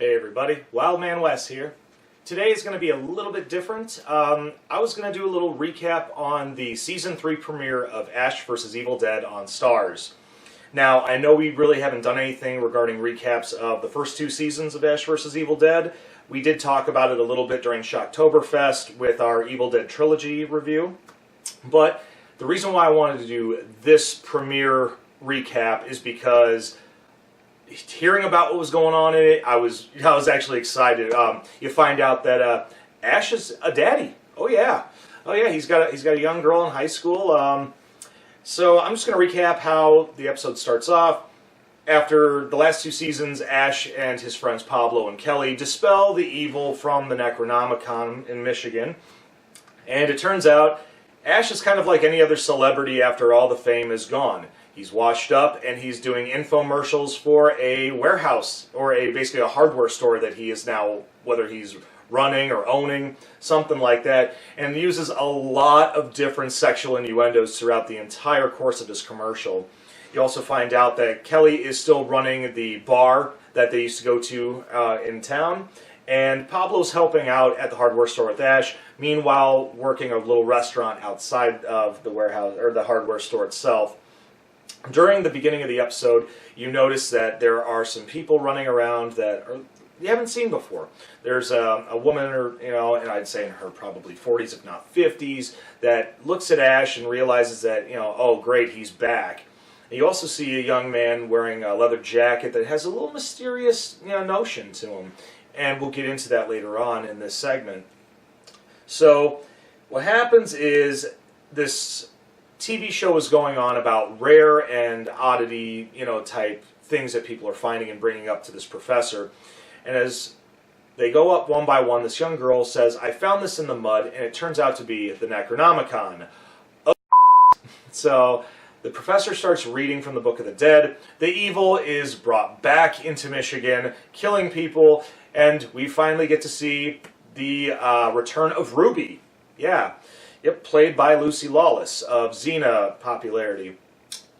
Hey everybody, Wildman Wes here. Today is going to be a little bit different. I was going to do a little recap on the Season 3 premiere of Ash vs. Evil Dead on Starz. Now, I know we really haven't done anything regarding recaps of the first two seasons of Ash vs. Evil Dead. We did talk about it a little bit during Shocktoberfest with our Evil Dead Trilogy review. But the reason why I wanted to do this premiere recap is because hearing about what was going on in it, I was actually excited. You find out that Ash is a daddy. Oh yeah, He's got a young girl in high school. So I'm just going to recap how the episode starts off. After the last two seasons, Ash and his friends Pablo and Kelly dispel the evil from the Necronomicon in Michigan, and it turns out Ash is kind of like any other celebrity after all the fame is gone. He's washed up and he's doing infomercials for a warehouse or basically a hardware store that he is now, whether he's running or owning, something like that, and uses a lot of different sexual innuendos throughout the entire course of his commercial. You also find out that Kelly is still running the bar that they used to go to in town, and Pablo's helping out at the hardware store with Ash, meanwhile working a little restaurant outside of the warehouse or the hardware store itself. During the beginning of the episode, you notice that there are some people running around that you haven't seen before. There's a woman, and I'd say in her probably 40s, if not 50s, that looks at Ash and realizes that, oh great, he's back. And you also see a young man wearing a leather jacket that has a little mysterious, notion to him, and we'll get into that later on in this segment. So, what happens is this TV show is going on about rare and oddity, type things that people are finding and bringing up to this professor. And as they go up one by one, this young girl says, "I found this in the mud," and it turns out to be the Necronomicon. So the professor starts reading from the Book of the Dead. The evil is brought back into Michigan, killing people, and we finally get to see the return of Ruby. Yeah. Yep, played by Lucy Lawless of Xena popularity.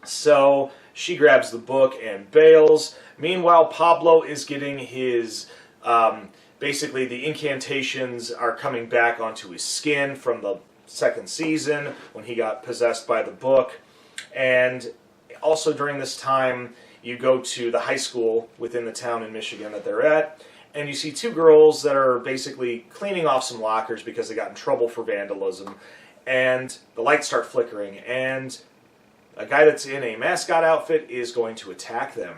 So she grabs the book and bails. Meanwhile, Pablo is getting his, basically the incantations are coming back onto his skin from the second season when he got possessed by the book. And also during this time, you go to the high school within the town in Michigan that they're at, and you see two girls that are basically cleaning off some lockers because they got in trouble for vandalism, and the lights start flickering, and a guy that's in a mascot outfit is going to attack them.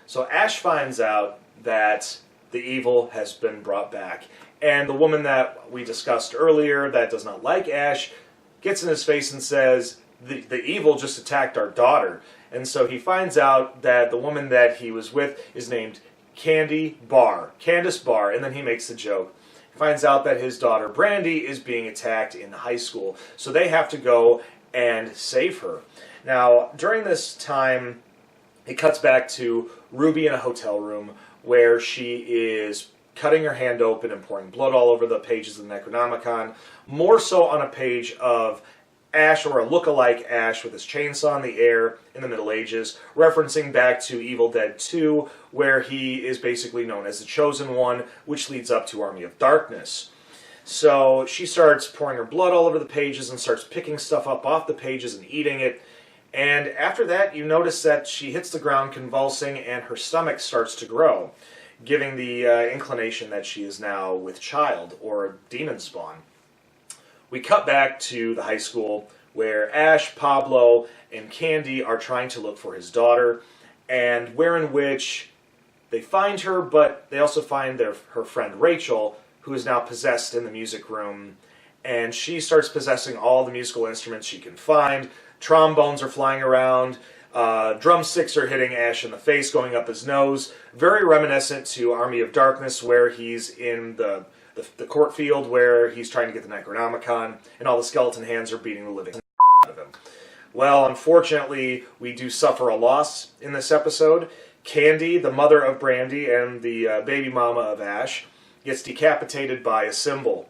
So Ash finds out that the evil has been brought back, and the woman that we discussed earlier that does not like Ash gets in his face and says, the evil just attacked our daughter. And so he finds out that the woman that he was with is named Candice Barr, and then he makes the joke. He finds out that his daughter Brandy is being attacked in high school, so they have to go and save her. Now, during this time, it cuts back to Ruby in a hotel room where she is cutting her hand open and pouring blood all over the pages of the Necronomicon, more so on a page of Ash, or a look-alike Ash with his chainsaw in the air in the Middle Ages, referencing back to Evil Dead 2, where he is basically known as the Chosen One, which leads up to Army of Darkness. So she starts pouring her blood all over the pages and starts picking stuff up off the pages and eating it. And after that, you notice that she hits the ground convulsing and her stomach starts to grow, giving the inclination that she is now with child, or demon spawn. We cut back to the high school where Ash, Pablo, and Candy are trying to look for his daughter, and wherein which they find her, but they also find her friend Rachel, who is now possessed in the music room, and she starts possessing all the musical instruments she can find. Trombones are flying around, drumsticks are hitting Ash in the face, going up his nose, very reminiscent to Army of Darkness, where he's in the court field where he's trying to get the Necronomicon, and all the skeleton hands are beating the living out of him. Well, unfortunately, we do suffer a loss in this episode. Candy, the mother of Brandy and the baby mama of Ash, gets decapitated by a cymbal.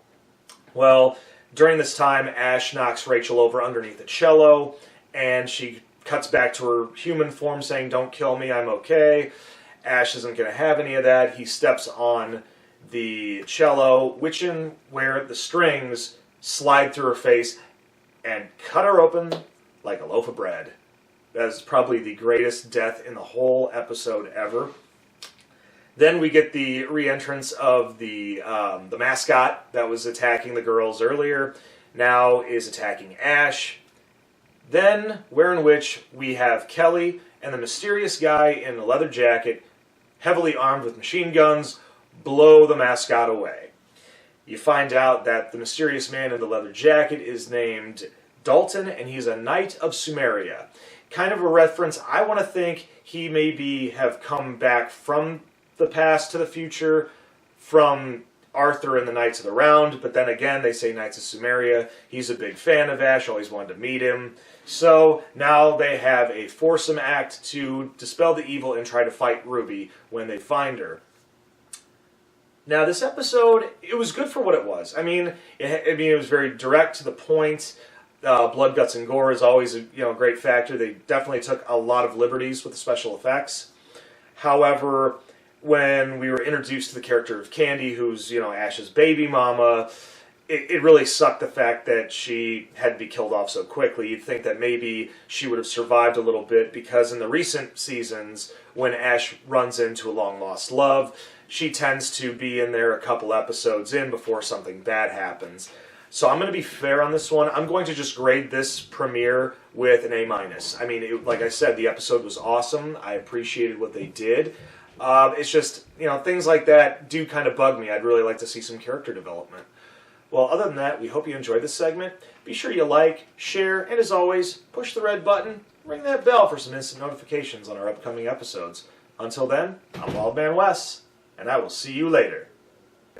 Well, during this time, Ash knocks Rachel over underneath a cello, and she cuts back to her human form saying, "Don't kill me, I'm okay." Ash isn't going to have any of that. He steps on the cello, where the strings slide through her face and cut her open like a loaf of bread. That is probably the greatest death in the whole episode ever. Then we get the re-entrance of the mascot that was attacking the girls earlier, now is attacking Ash. Then, where in which we have Kelly and the mysterious guy in a leather jacket, heavily armed with machine guns, blow the mascot away. You find out that the mysterious man in the leather jacket is named Dalton, and he's a knight of Sumeria. Kind of a reference, I want to think he maybe have come back from the past to the future, from Arthur and the Knights of the Round, but then again, they say Knights of Sumeria. He's a big fan of Ash, always wanted to meet him. So now they have a foursome act to dispel the evil and try to fight Ruby when they find her. Now, this episode, it was good for what it was. I mean, it was very direct to the point. Blood, guts, and gore is always a great factor. They definitely took a lot of liberties with the special effects. However, when we were introduced to the character of Candy, who's Ash's baby mama, it really sucked the fact that she had to be killed off so quickly. You'd think that maybe she would have survived a little bit, because in the recent seasons, when Ash runs into a long-lost love, she tends to be in there a couple episodes in before something bad happens. So I'm going to be fair on this one. I'm going to just grade this premiere with an A-. I mean, like I said, the episode was awesome. I appreciated what they did. It's just, things like that do kind of bug me. I'd really like to see some character development. Well, other than that, we hope you enjoyed this segment. Be sure you like, share, and as always, push the red button, ring that bell for some instant notifications on our upcoming episodes. Until then, I'm Wildman Wes, and I will see you later.